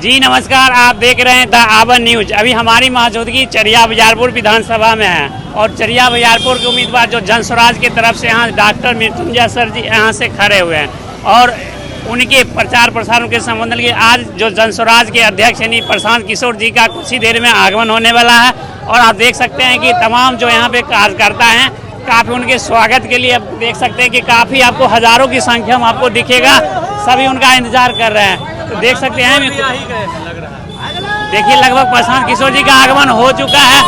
जी नमस्कार, आप देख रहे हैं द आवन न्यूज। अभी हमारी मौजूदगी चरिया बजारपुर विधानसभा में है और चरिया बजारपुर के उम्मीदवार जो जन स्वराज की तरफ से यहाँ डॉक्टर मृत्युंजय सर जी यहाँ से खड़े हुए हैं और उनके प्रचार प्रसार के संबंध में आज जो जन स्वराज के अध्यक्ष यानी प्रशांत किशोर जी का कुछ ही देर में आगमन होने वाला है। और आप देख सकते हैं कि तमाम जो यहाँ पे कार्यकर्ता हैं काफ़ी उनके स्वागत के लिए देख सकते हैं कि काफ़ी आपको हज़ारों की संख्या में आपको दिखेगा, सभी उनका इंतजार कर रहे हैं। तो देख सकते हैं देखिए लगभग प्रशांत किशोर जी का आगमन हो चुका है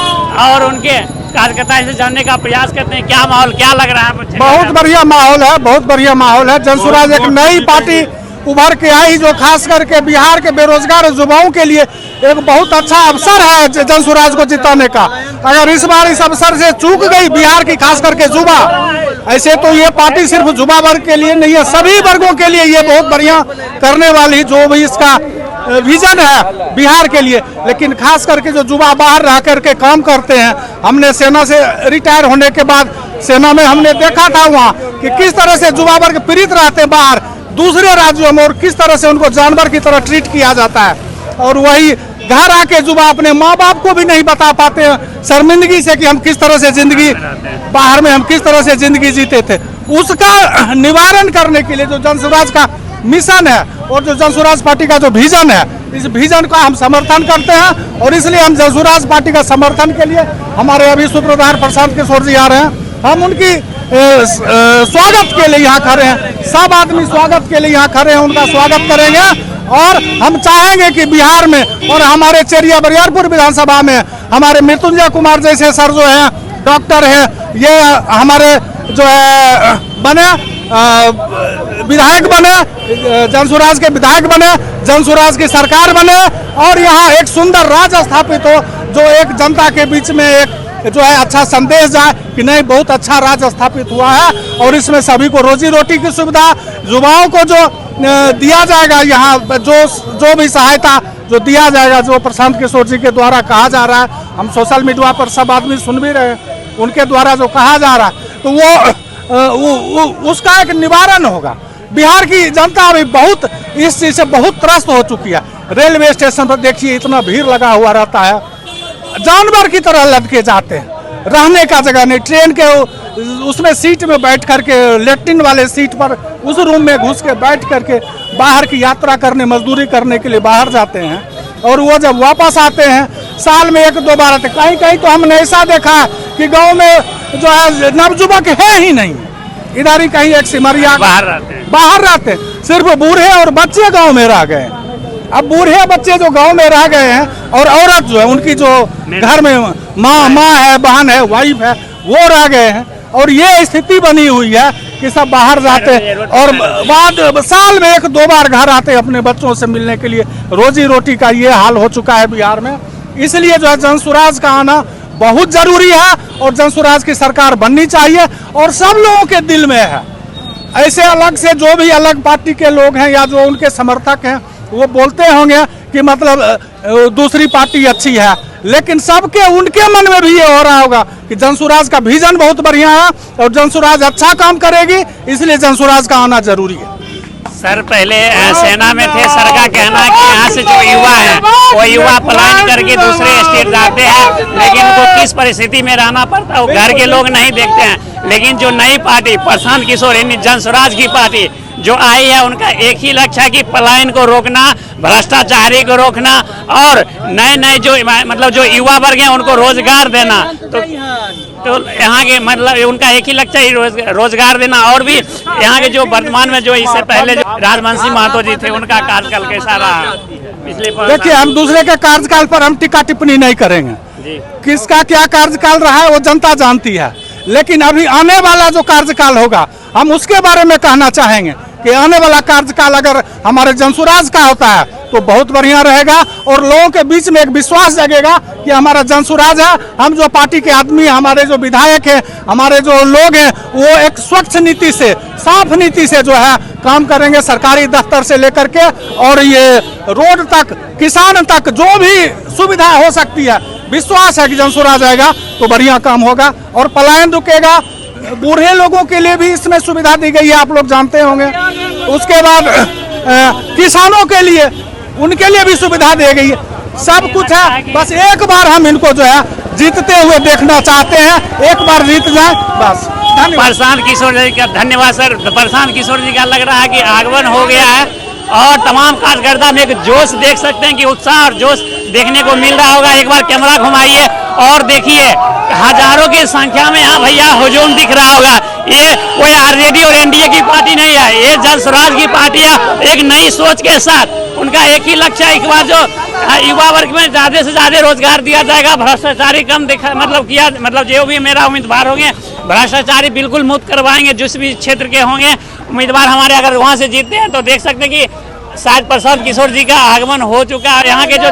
और उनके कार्यकर्ता से जानने का प्रयास करते हैं क्या माहौल क्या लग रहा है। बहुत बढ़िया माहौल है, बहुत बढ़िया माहौल है। जन स्वराज एक नई पार्टी उभर के आई जो खास करके बिहार के बेरोजगार युवाओं के लिए एक बहुत अच्छा अवसर है जन स्वराज को जिताने का। अगर इस बार इस अवसर से चूक गई बिहार की खास करके युवा, ऐसे तो ये पार्टी सिर्फ युवा वर्ग के लिए नहीं है, सभी वर्गों के लिए ये बहुत बढ़िया करने वाली जो भी इसका विजन है बिहार के लिए। लेकिन खास करके जो युवा बाहर रह करके काम करते हैं, हमने सेना से रिटायर होने के बाद सेना में हमने देखा था वहाँ कि किस तरह से युवा वर्ग पीड़ित रहते हैं बाहर दूसरे राज्यों में और किस तरह से उनको जानवर की तरह ट्रीट किया जाता है। और वही घर आके युवा अपने माँ बाप को भी नहीं बता पाते हैं शर्मिंदगी से कि हम किस तरह से जिंदगी बाहर में हम किस तरह से जिंदगी जीते थे। उसका निवारण करने के लिए जो जन स्वराज का मिशन है और जो जन स्वराज पार्टी का जो विजन है, इस विजन का हम समर्थन करते हैं और इसलिए हम जन स्वराज पार्टी का समर्थन के लिए हमारे अभी सूत्रधार प्रशांत किशोर जी आ रहे हैं। हम उनकी स्वागत के लिए यहाँ खड़े हैं, सब आदमी स्वागत के लिए यहाँ खड़े हैं, उनका स्वागत करेंगे। और हम चाहेंगे कि बिहार में और हमारे चरिया बरियारपुर विधानसभा में हमारे मृत्युंजय कुमार जैसे सर जो हैं डॉक्टर हैं, ये हमारे जो है बने विधायक बने, जन स्वराज के विधायक बने, जन स्वराज की सरकार बने और यहाँ एक सुंदर राज स्थापित हो जो एक जनता के बीच में एक जो है अच्छा संदेश जाए कि नहीं बहुत अच्छा राज स्थापित हुआ है। और इसमें सभी को रोजी रोटी की सुविधा, युवाओं को जो दिया जाएगा, यहाँ जो भी सहायता जो दिया जाएगा, जो प्रशांत किशोर जी के द्वारा कहा जा रहा है, हम सोशल मीडिया पर सब आदमी सुन भी रहे हैं, उनके द्वारा जो कहा जा रहा है तो वो उसका एक निवारण होगा। बिहार की जनता अभी बहुत इस चीज से बहुत त्रस्त हो चुकी है। रेलवे स्टेशन पर देखिए इतना भीड़ लगा हुआ रहता है, जानवर की तरह लटके जाते हैं, रहने का जगह नहीं। ट्रेन के उसमें सीट में बैठ करके लेट्रिन वाले सीट पर उस रूम में घुस के बैठ करके बाहर की यात्रा करने मजदूरी करने के लिए बाहर जाते हैं और वो जब वापस आते हैं साल में एक दो बार आते। कहीं कहीं तो हमने ऐसा देखा है कि गांव में जो है नवयुवक है ही नहीं, इधर ही कहीं एक सिमरिया बाहर रहते हैं, सिर्फ बूढ़े और बच्चे गाँव में रह गए। अब बूढ़े बच्चे जो गांव में रह गए हैं और औरत जो है उनकी जो घर में माँ है, बहन है, वाइफ है, वो रह गए हैं। और ये स्थिति बनी हुई है कि सब बाहर जाते हैं और बाद साल में एक दो बार घर आते हैं अपने बच्चों से मिलने के लिए। रोजी रोटी का ये हाल हो चुका है बिहार में। इसलिए जो है जन स्वराज का आना बहुत जरूरी है और जन स्वराज की सरकार बननी चाहिए और सब लोगों के दिल में है। ऐसे अलग से जो भी अलग पार्टी के लोग हैं या जो उनके समर्थक हैं वो बोलते होंगे कि मतलब दूसरी पार्टी अच्छी है, लेकिन सबके उनके मन में भी ये हो रहा होगा कि जन स्वराज का विजन बहुत बढ़िया है और जन स्वराज अच्छा काम करेगी, इसलिए जन स्वराज का आना जरूरी है। सर पहले सेना में थे, सर का कहना है कि यहाँ से जो युवा है वो युवा पलायन करके दूसरे स्टेट जाते हैं, लेकिन उनको किस परिस्थिति में रहना पड़ता है वो घर के लोग नहीं देखते हैं। लेकिन जो नई पार्टी प्रशांत किशोर यानी जन स्वराज की पार्टी जो आई है उनका एक ही लक्ष्य है कि पलायन को रोकना, भ्रष्टाचारी को रोकना और नए नए जो मतलब जो युवा वर्ग हैं उनको रोजगार देना। तो यहाँ के मतलब उनका एक ही लक्ष्य है रोजगार देना। और भी यहाँ के जो वर्तमान में जो इससे पहले जो राजवंशी महतो जी थे उनका कार्यकाल कैसा रहा पिछले? देखिए हम दूसरे के कार्यकाल पर हम टीका टिप्पणी नहीं करेंगे, किसका क्या कार्यकाल रहा है वो जनता जानती है। लेकिन अभी आने वाला जो कार्यकाल होगा हम उसके बारे में कहना चाहेंगे कि आने वाला कार्यकाल अगर हमारे जन स्वराज का होता है तो बहुत बढ़िया रहेगा और लोगों के बीच में एक विश्वास जगेगा कि हमारा जन स्वराज है। हम जो पार्टी के आदमी, हमारे जो विधायक हैं, हमारे जो लोग हैं, वो एक स्वच्छ नीति से, साफ नीति से जो है काम करेंगे, सरकारी दफ्तर से लेकर के और ये रोड तक, किसान तक जो भी सुविधा हो सकती है, विश्वास है कि जन स्वराज आएगा तो बढ़िया काम होगा और पलायन रुकेगा। बूढ़े लोगों के लिए भी इसमें सुविधा दी गई है, आप लोग जानते होंगे। उसके बाद किसानों के लिए उनके लिए भी सुविधा दी गई है, सब कुछ है। बस एक बार हम इनको जो है जीतते हुए देखना चाहते हैं, एक बार जीत जाए बस। प्रशांत किशोर जी का धन्यवाद सर। प्रशांत किशोर जी का लग रहा है कि आगमन हो गया है और तमाम कार्यकर्ता में एक जोश देख सकते हैं कि उत्साह और जोश देखने को मिल रहा होगा। एक बार कैमरा घुमाइए और देखिए हजारों की संख्या में यहाँ भैया हुजूम दिख रहा होगा। ये कोई आरजेडी और एनडीए की पार्टी नहीं है, ये जन स्वराज की पार्टी है। एक नई सोच के साथ उनका एक ही लक्ष्य है, एक बार जो युवा वर्ग में ज्यादा से ज्यादा रोजगार दिया जाएगा, भ्रष्टाचारी कम मतलब जो भी मेरा उम्मीदवार होंगे भ्रष्टाचारी बिल्कुल मुक्त करवाएंगे। जिस भी क्षेत्र के होंगे उम्मीदवार हमारे अगर वहां से जीतते हैं तो देख सकते हैं कि शायद प्रशांत किशोर जी का आगमन हो चुका है। यहाँ के जो